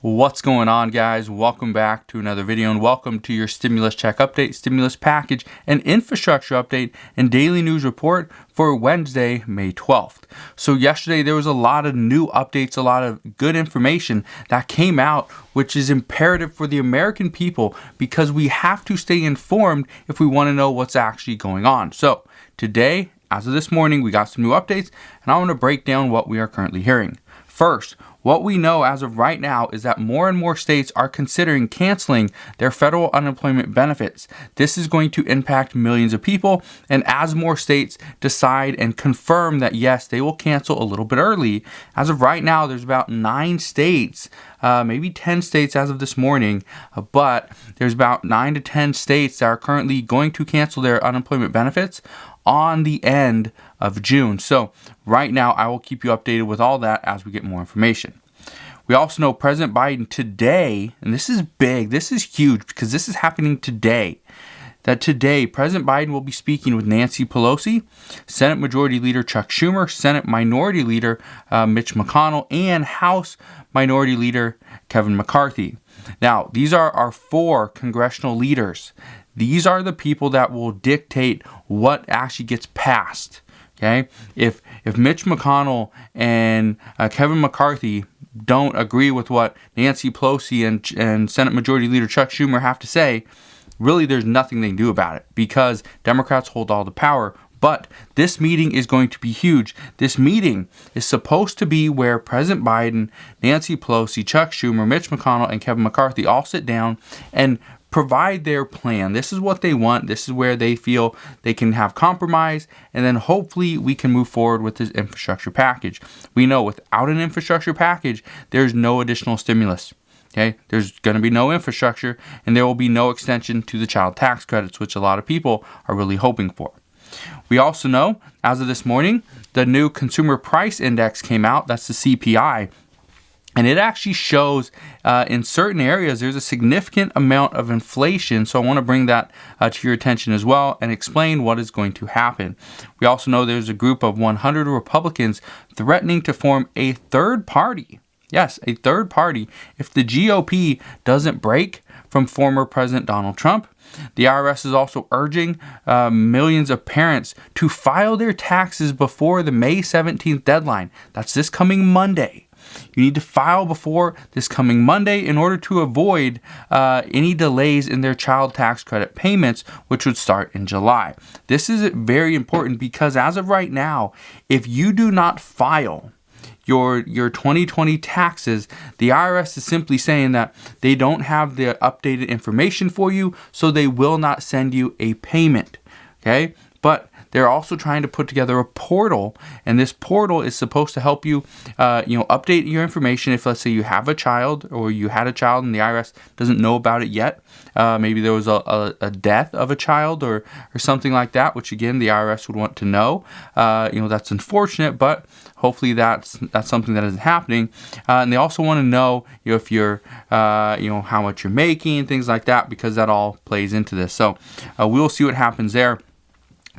What's going on, guys? Welcome back to another video and welcome to your stimulus check update, stimulus package, and infrastructure update and daily news report for Wednesday, May 12th. So yesterday there was a lot of new updates, a lot of good information that came out, which is imperative for the American people because we have to stay informed if we want to know what's actually going on. So today, as of this morning, we got some new updates and I want to break down what we are currently hearing. First, what we know as of right now is that more and more states are considering canceling their federal unemployment benefits. This is going to impact millions of people, and as more states decide and confirm that yes, they will cancel a little bit early, as of right now there's about 9 states, maybe 10 states as of this morning, but there's about 9 to 10 states that are currently going to cancel their unemployment benefits on the end of June. So right now I will keep you updated with all that as we get more information. We also know President Biden today, and this is big, this is huge because this is happening today, that today President Biden will be speaking with Nancy Pelosi, Senate Majority Leader Chuck Schumer, Senate Minority Leader Mitch McConnell, and House Minority Leader Kevin McCarthy. Now, these are our 4 congressional leaders. These are the people that will dictate what actually gets passed. Okay, if Mitch McConnell and Kevin McCarthy don't agree with what Nancy Pelosi and Senate Majority Leader Chuck Schumer have to say, really there's nothing they can do about it because Democrats hold all the power. But this meeting is going to be huge. This meeting is supposed to be where President Biden, Nancy Pelosi, Chuck Schumer, Mitch McConnell, and Kevin McCarthy all sit down and provide their plan. This is what they want. This is where they feel they can have compromise, and then hopefully we can move forward with this infrastructure package. We know without an infrastructure package, there's no additional stimulus. Okay, there's going to be no infrastructure, and there will be no extension to the child tax credits, which a lot of people are really hoping for. We also know, as of this morning, the new Consumer Price Index came out. That's the CPI. And it actually shows in certain areas there's a significant amount of inflation. So I want to bring that to your attention as well and explain what is going to happen. We also know there's a group of 100 Republicans threatening to form a third party. Yes, a third party if the GOP doesn't break from former President Donald Trump. The IRS is also urging millions of parents to file their taxes before the May 17th deadline. That's this coming Monday. You need to file before this coming Monday in order to avoid any delays in their child tax credit payments, which would start in July. This is very important because as of right now, if you do not file your 2020 taxes, the IRS is simply saying that they don't have the updated information for you, so they will not send you a payment. Okay? But they're also trying to put together a portal, and this portal is supposed to help you, update your information. If let's say you have a child or you had a child and the IRS doesn't know about it yet, maybe there was a death of a child or something like that, which again the IRS would want to know. That's unfortunate, but hopefully that's something that isn't happening. And they also want to know if you're, how much you're making, things like that, because that all plays into this. So we'll see what happens there.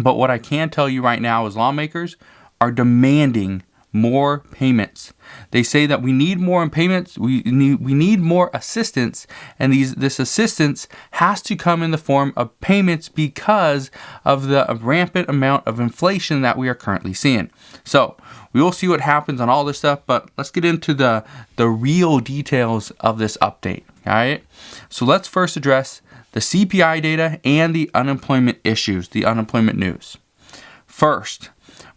But what I can tell you right now is lawmakers are demanding more payments. They say that we need more payments, we need more assistance, and this assistance has to come in the form of payments because of the rampant amount of inflation that we are currently seeing. So we will see what happens on all this stuff, but let's get into the real details of this update. All right. So let's first address the CPI data and the unemployment issues, the unemployment news. First,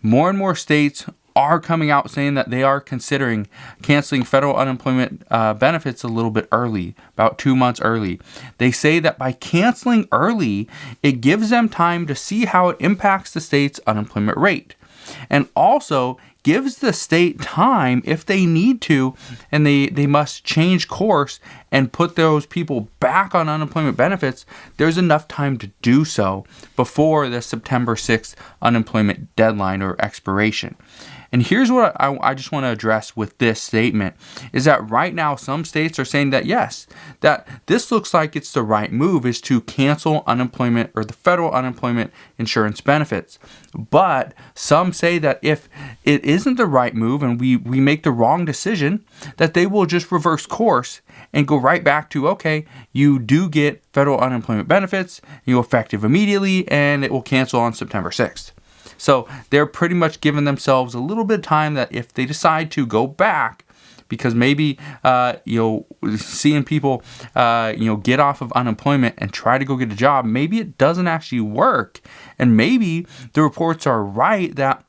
more and more states are coming out saying that they are considering canceling federal unemployment benefits a little bit early, about 2 months early. They say that by canceling early, it gives them time to see how it impacts the state's unemployment rate, and also gives the state time if they need to, and they must change course and put those people back on unemployment benefits. There's enough time to do so before the September 6th unemployment deadline or expiration. And here's what I just want to address with this statement is that right now some states are saying that yes, that this looks like it's the right move is to cancel unemployment or the federal unemployment insurance benefits. But some say that if it isn't the right move and we make the wrong decision, that they will just reverse course and go right back to, okay, you do get federal unemployment benefits, you're effective immediately, and it will cancel on September 6th. So they're pretty much giving themselves a little bit of time that if they decide to go back, because maybe seeing people get off of unemployment and try to go get a job, maybe it doesn't actually work, and maybe the reports are right that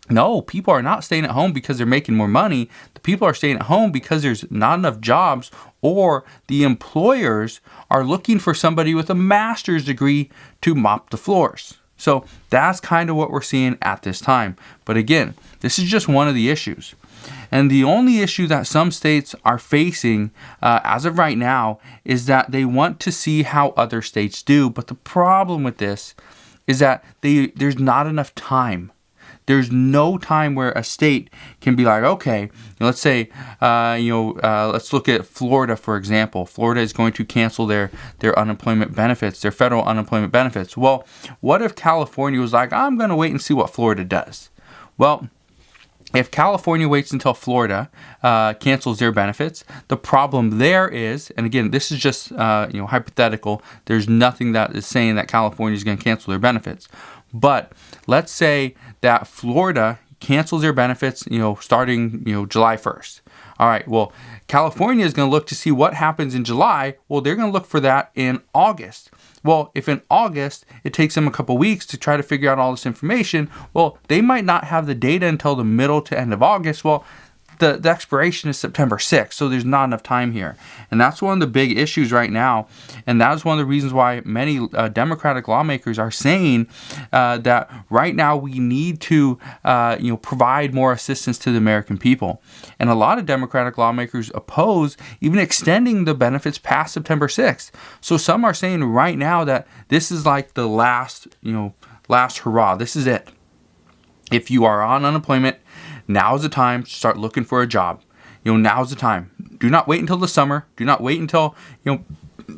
no, people are not staying at home because they're making more money. The people are staying at home because there's not enough jobs, or the employers are looking for somebody with a master's degree to mop the floors. So that's kind of what we're seeing at this time. But again, this is just one of the issues. And the only issue that some states are facing as of right now is that they want to see how other states do. But the problem with this is that there's not enough time. There's no time where a state can be like, okay, let's say, let's look at Florida, for example. Florida is going to cancel their unemployment benefits, their federal unemployment benefits. Well, what if California was like, I'm going to wait and see what Florida does? Well, if California waits until Florida cancels their benefits, the problem there is, and again, this is just hypothetical. There's nothing that is saying that California is going to cancel their benefits. But let's say that Florida cancels their benefits, starting, July 1st. All right, well, California is going to look to see what happens in July. Well, they're going to look for that in August. Well, if in August it takes them a couple weeks to try to figure out all this information, well, they might not have the data until the middle to end of August. Well, the expiration is September 6th, so there's not enough time here. And that's one of the big issues right now. And that is one of the reasons why many Democratic lawmakers are saying that right now we need to provide more assistance to the American people. And a lot of Democratic lawmakers oppose even extending the benefits past September 6th. So some are saying right now that this is like the last hurrah. This is it. If you are on unemployment, now is the time to start looking for a job. Now is the time. Do not wait until the summer. Do not wait until,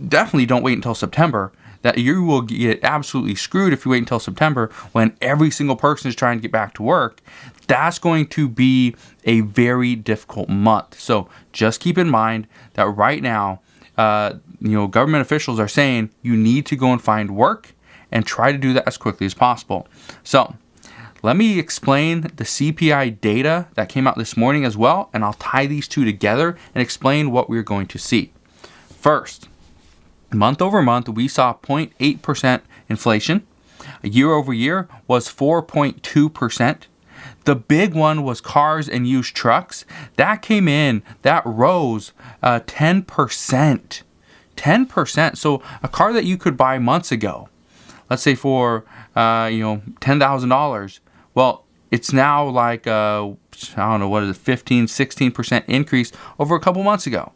definitely don't wait until September. That you will get absolutely screwed if you wait until September when every single person is trying to get back to work. That's going to be a very difficult month. So just keep in mind that right now, government officials are saying you need to go and find work and try to do that as quickly as possible. So let me explain the CPI data that came out this morning as well, and I'll tie these two together and explain what we're going to see. First, month over month, we saw 0.8% inflation. Year over year was 4.2%. The big one was cars and used trucks. That came in, that rose 10%. 10%. So a car that you could buy months ago, let's say for $10,000, well, it's now like, 15, 16% increase over a couple months ago.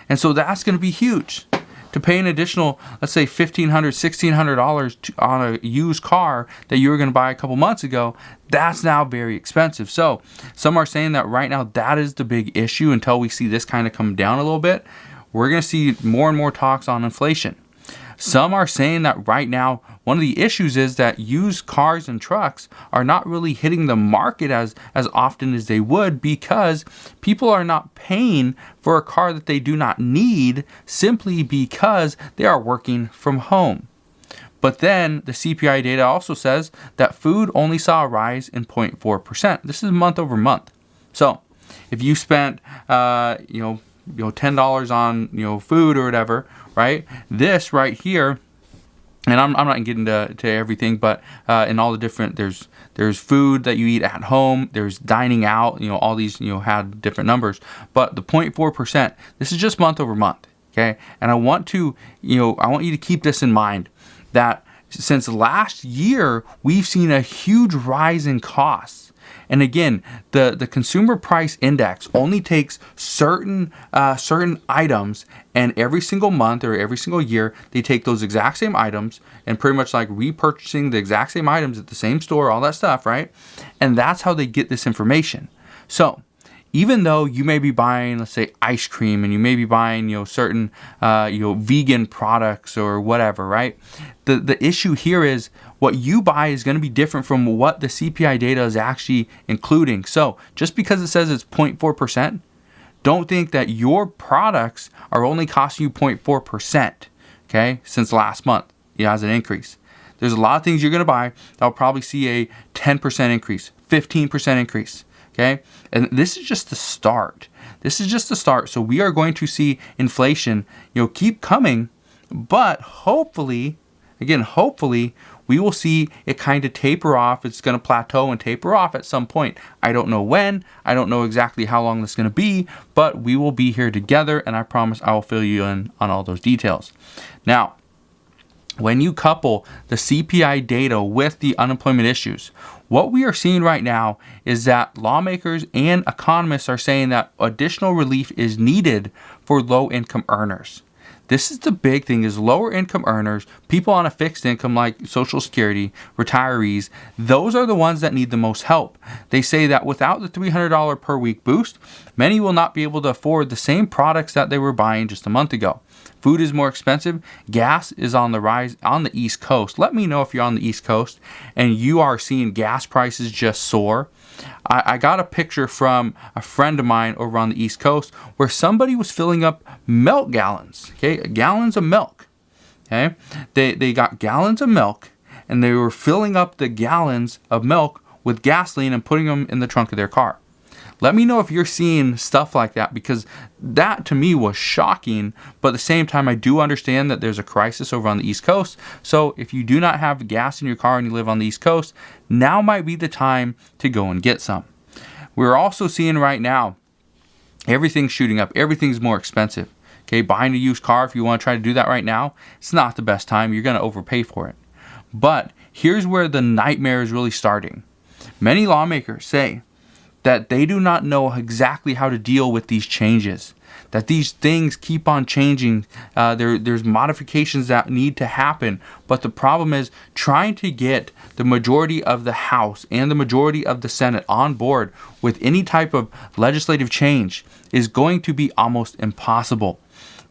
And so that's going to be huge. To pay an additional, let's say $1,500, $1,600 on a used car that you were going to buy a couple months ago, that's now very expensive. So some are saying that right now that is the big issue until we see this kind of come down a little bit. We're going to see more and more talks on inflation. Some are saying that right now, one of the issues is that used cars and trucks are not really hitting the market as often as they would because people are not paying for a car that they do not need simply because they are working from home. But then the CPI data also says that food only saw a rise in 0.4%. This is month over month. So if you spent, $10 on, food or whatever, right? This right here, and I'm not getting to everything, but in all the different, there's food that you eat at home, there's dining out, all these, had different numbers. But the 0.4%, this is just month over month, okay? And I want you to keep this in mind, that since last year, we've seen a huge rise in costs. And again, the consumer price index only takes certain items, and every single month or every single year, they take those exact same items and pretty much like repurchasing the exact same items at the same store, all that stuff, right? And that's how they get this information. So even though you may be buying, let's say, ice cream, and you may be buying, certain, vegan products or whatever, right? The issue here is what you buy is going to be different from what the CPI data is actually including. So just because it says it's 0.4%, don't think that your products are only costing you 0.4%, okay, since last month. It has an increase. There's a lot of things you're going to buy that will probably see a 10% increase, 15% increase, okay? And this is just the start. This is just the start. So we are going to see inflation, keep coming, but hopefully, we will see it kind of taper off. It's going to plateau and taper off at some point. I don't know when. I don't know exactly how long this is going to be, but we will be here together, and I promise I will fill you in on all those details. Now, when you couple the CPI data with the unemployment issues, what we are seeing right now is that lawmakers and economists are saying that additional relief is needed for low-income earners. This is the big thing, is lower income earners, people on a fixed income like Social Security, retirees, those are the ones that need the most help. They say that without the $300 per week boost, many will not be able to afford the same products that they were buying just a month ago. Food is more expensive. Gas is on the rise on the East Coast. Let me know if you're on the East Coast and you are seeing gas prices just soar. I got a picture from a friend of mine over on the East Coast where somebody was filling up milk gallons, okay, gallons of milk, okay. They got gallons of milk and they were filling up the gallons of milk with gasoline and putting them in the trunk of their car. Let me know if you're seeing stuff like that, because that to me was shocking. But at the same time, I do understand that there's a crisis over on the East Coast. So if you do not have gas in your car and you live on the East Coast, now might be the time to go and get some. We're also seeing right now, everything's shooting up. Everything's more expensive. Okay, buying a used car, if you want to try to do that right now, it's not the best time. You're going to overpay for it. But here's where the nightmare is really starting. Many lawmakers say that they do not know exactly how to deal with these changes, that these things keep on changing. There's modifications that need to happen, but the problem is trying to get the majority of the House and the majority of the Senate on board with any type of legislative change is going to be almost impossible.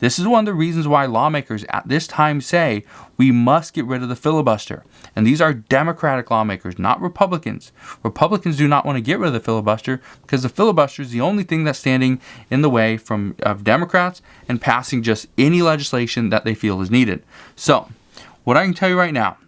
This is one of the reasons why lawmakers at this time say we must get rid of the filibuster. And these are Democratic lawmakers, not Republicans. Republicans do not want to get rid of the filibuster because the filibuster is the only thing that's standing in the way of Democrats and passing just any legislation that they feel is needed. So, what I can tell you right now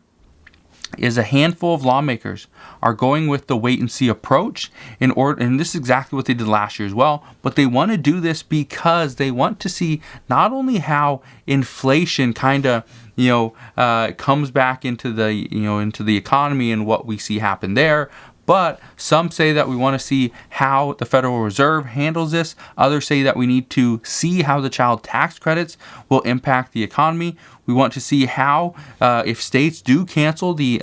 is a handful of lawmakers are going with the wait-and-see approach in order, and this is exactly what they did last year as well, but they want to do this because they want to see not only how inflation kind of comes back into the economy and what we see happen there, but some say that we want to see how the Federal Reserve handles this. Others say that we need to see how the child tax credits will impact the economy. We want to see how, if states do cancel the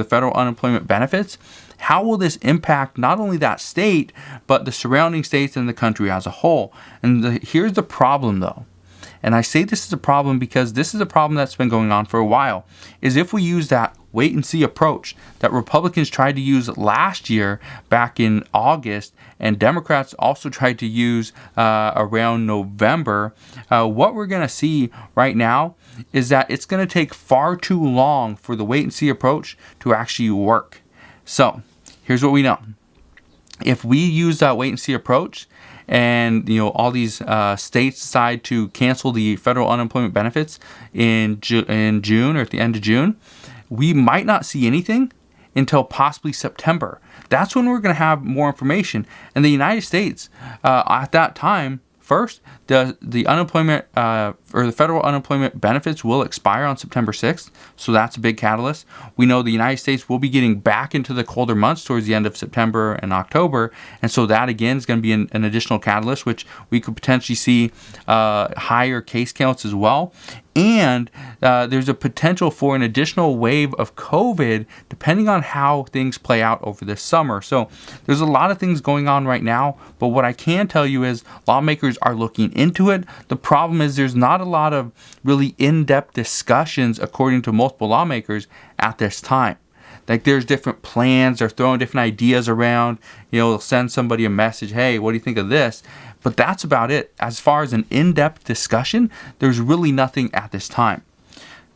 federal unemployment benefits, how will this impact not only that state, but the surrounding states and the country as a whole? And here's the problem, though. And I say this is a problem because this is a problem that's been going on for a while, is if we use that wait-and-see approach that Republicans tried to use last year back in August, and Democrats also tried to use around November, what we're going to see right now is that it's going to take far too long for the wait-and-see approach to actually work. So here's what we know. If we use that wait-and-see approach, and all these states decide to cancel the federal unemployment benefits in June or at the end of June, we might not see anything until possibly September. That's when we're going to have more information. And the United States, at that time, first, the unemployment or the federal unemployment benefits will expire on September 6th, so that's a big catalyst. We know the United States will be getting back into the colder months towards the end of September and October, and so that again is going to be an additional catalyst, which we could potentially see higher case counts as well. And there's a potential for an additional wave of COVID depending on how things play out over this summer. So there's a lot of things going on right now, but what I can tell you is lawmakers are looking into it. The problem is there's not a lot of really in-depth discussions according to multiple lawmakers at this time. Like there's different plans, they're throwing different ideas around. They'll send somebody a message, hey, what do you think of this? But that's about it. As far as an in-depth discussion, there's really nothing at this time.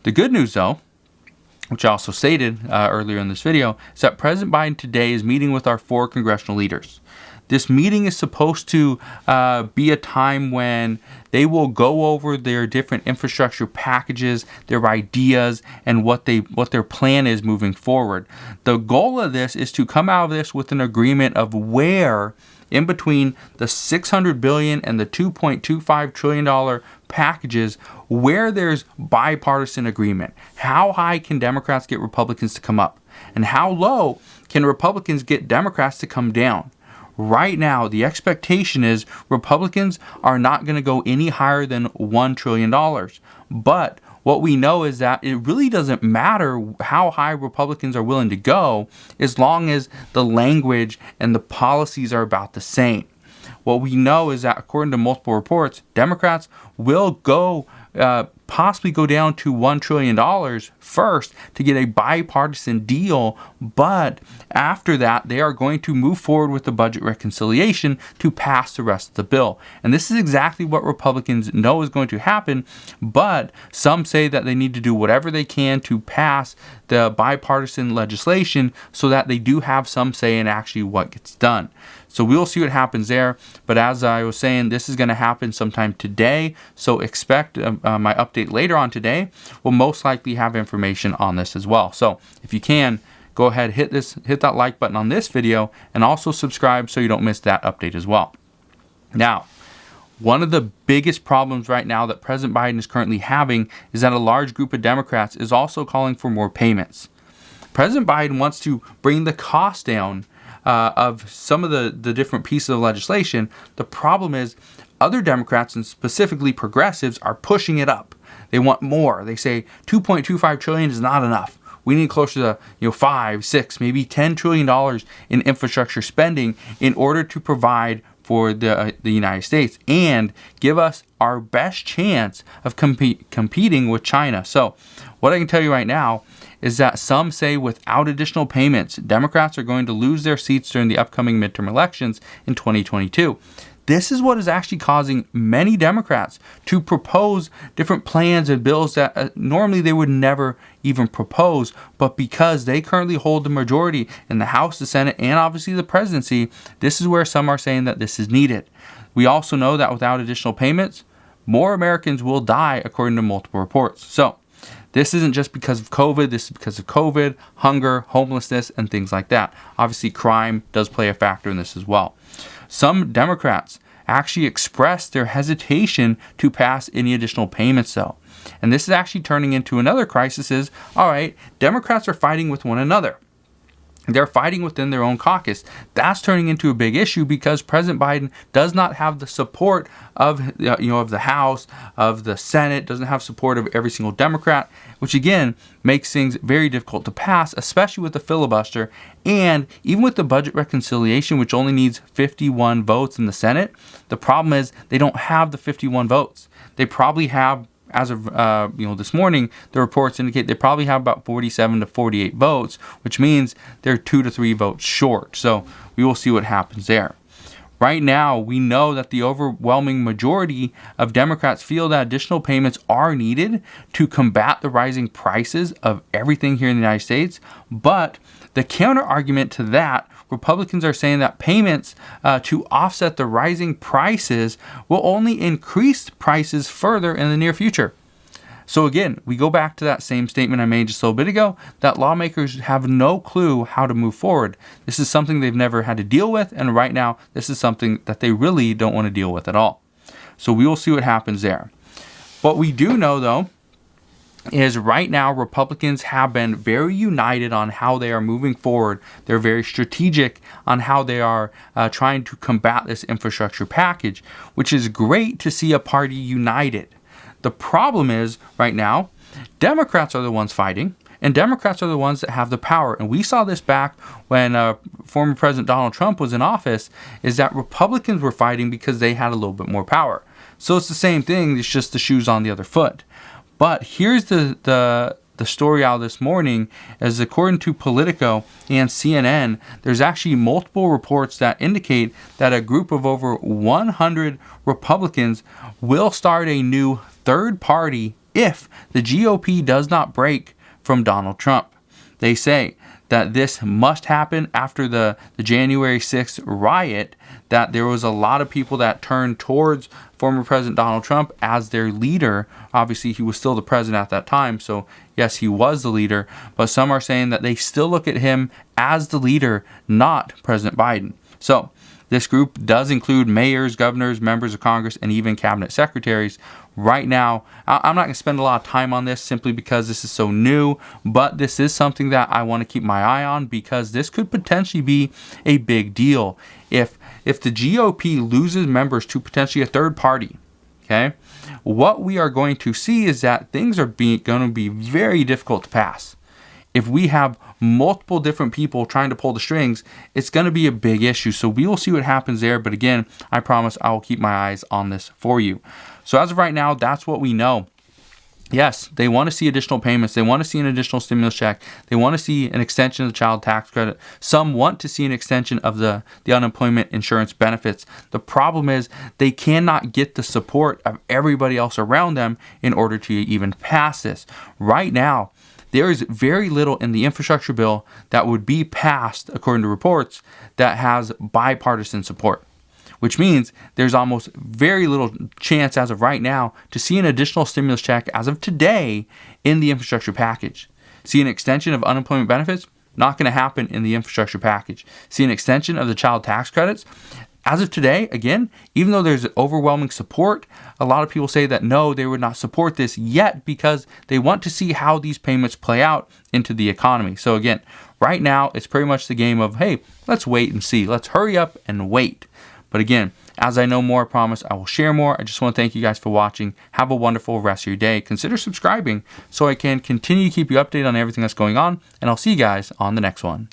The good news, though, which I also stated earlier in this video, is that President Biden today is meeting with our 4 congressional leaders. This meeting is supposed to be a time when they will go over their different infrastructure packages, their ideas, and what their plan is moving forward. The goal of this is to come out of this with an agreement of where, in between the $600 billion and the $2.25 trillion packages, where there's bipartisan agreement. How high can Democrats get Republicans to come up? And how low can Republicans get Democrats to come down? Right now, the expectation is Republicans are not going to go any higher than $1 trillion. But what we know is that it really doesn't matter how high Republicans are willing to go as long as the language and the policies are about the same. What we know is that according to multiple reports, Democrats will possibly go down to $1 trillion first to get a bipartisan deal, but after that, they are going to move forward with the budget reconciliation to pass the rest of the bill. And this is exactly what Republicans know is going to happen, but some say that they need to do whatever they can to pass the bipartisan legislation so that they do have some say in actually what gets done. So we'll see what happens there. But as I was saying, this is going to happen sometime today. So expect my update later on today. We'll most likely have information on this as well. So if you can, go ahead, hit that like button on this video, and also subscribe so you don't miss that update as well. Now, one of the biggest problems right now that President Biden is currently having is that a large group of Democrats is also calling for more payments. President Biden wants to bring the cost down of some of the different pieces of legislation. The problem is other Democrats, and specifically progressives, are pushing it up. They want more. They say $2.25 trillion is not enough. We need closer to $5, $6, maybe $10 trillion in infrastructure spending in order to provide for the United States and give us our best chance of competing with China. So what I can tell you right now is that some say without additional payments, Democrats are going to lose their seats during the upcoming midterm elections in 2022. This is what is actually causing many Democrats to propose different plans and bills that normally they would never even propose, but because they currently hold the majority in the House, the Senate, and obviously the presidency, this is where some are saying that this is needed. We also know that without additional payments, more Americans will die according to multiple reports. So this isn't just because of COVID. This is because of COVID, hunger, homelessness, and things like that. Obviously, crime does play a factor in this as well. Some Democrats actually expressed their hesitation to pass any additional payments, though. And this is actually turning into another crisis is, all right, Democrats are fighting with one another. They're fighting within their own caucus. That's turning into a big issue because President Biden does not have the support of the House, of the Senate, doesn't have support of every single Democrat, which again makes things very difficult to pass, especially with the filibuster and even with the budget reconciliation, which only needs 51 votes in the Senate. The problem is they don't have the 51 votes. They probably have, as of this morning, the reports indicate they probably have about 47 to 48 votes, which means they're 2 to 3 votes short. So we will see what happens there. Right now, we know that the overwhelming majority of Democrats feel that additional payments are needed to combat the rising prices of everything here in the United States. But the counter argument to that, Republicans are saying that payments to offset the rising prices will only increase prices further in the near future. So again, we go back to that same statement I made just a little bit ago, that lawmakers have no clue how to move forward. This is something they've never had to deal with, and right now, this is something that they really don't want to deal with at all. So we will see what happens there. What we do know, though, is right now Republicans have been very united on how they are moving forward. They're very strategic on how they are trying to combat this infrastructure package, which is great to see a party united. The problem is, right now, Democrats are the ones fighting, and Democrats are the ones that have the power. And we saw this back when former President Donald Trump was in office, is that Republicans were fighting because they had a little bit more power. So it's the same thing, it's just the shoes on the other foot. But here's the the story out this morning is, according to Politico and CNN, there's actually multiple reports that indicate that a group of over 100 Republicans will start a new third party if the GOP does not break from Donald Trump. They say that this must happen after the January 6th riot, that there was a lot of people that turned towards former President Donald Trump as their leader. Obviously, he was still the president at that time, so yes, he was the leader, but some are saying that they still look at him as the leader, not President Biden. So this group does include mayors, governors, members of Congress, and even cabinet secretaries. Right now, I'm not going to spend a lot of time on this simply because this is so new, but this is something that I want to keep my eye on because this could potentially be a big deal. If the GOP loses members to potentially a third party, okay, what we are going to see is that things are going to be very difficult to pass. If we have multiple different people trying to pull the strings, it's going to be a big issue. So we will see what happens there. But again, I promise I will keep my eyes on this for you. So as of right now, that's what we know. Yes, they want to see additional payments. They want to see an additional stimulus check. They want to see an extension of the child tax credit. Some want to see an extension of the unemployment insurance benefits. The problem is they cannot get the support of everybody else around them in order to even pass this. Right now, there is very little in the infrastructure bill that would be passed, according to reports, that has bipartisan support, which means there's almost very little chance as of right now to see an additional stimulus check as of today in the infrastructure package. See an extension of unemployment benefits? Not going to happen in the infrastructure package. See an extension of the child tax credits? As of today, again, even though there's overwhelming support, a lot of people say that no, they would not support this yet because they want to see how these payments play out into the economy. So again, right now, it's pretty much the game of, hey, let's wait and see. Let's hurry up and wait. But again, as I know more, I promise I will share more. I just want to thank you guys for watching. Have a wonderful rest of your day. Consider subscribing so I can continue to keep you updated on everything that's going on. And I'll see you guys on the next one.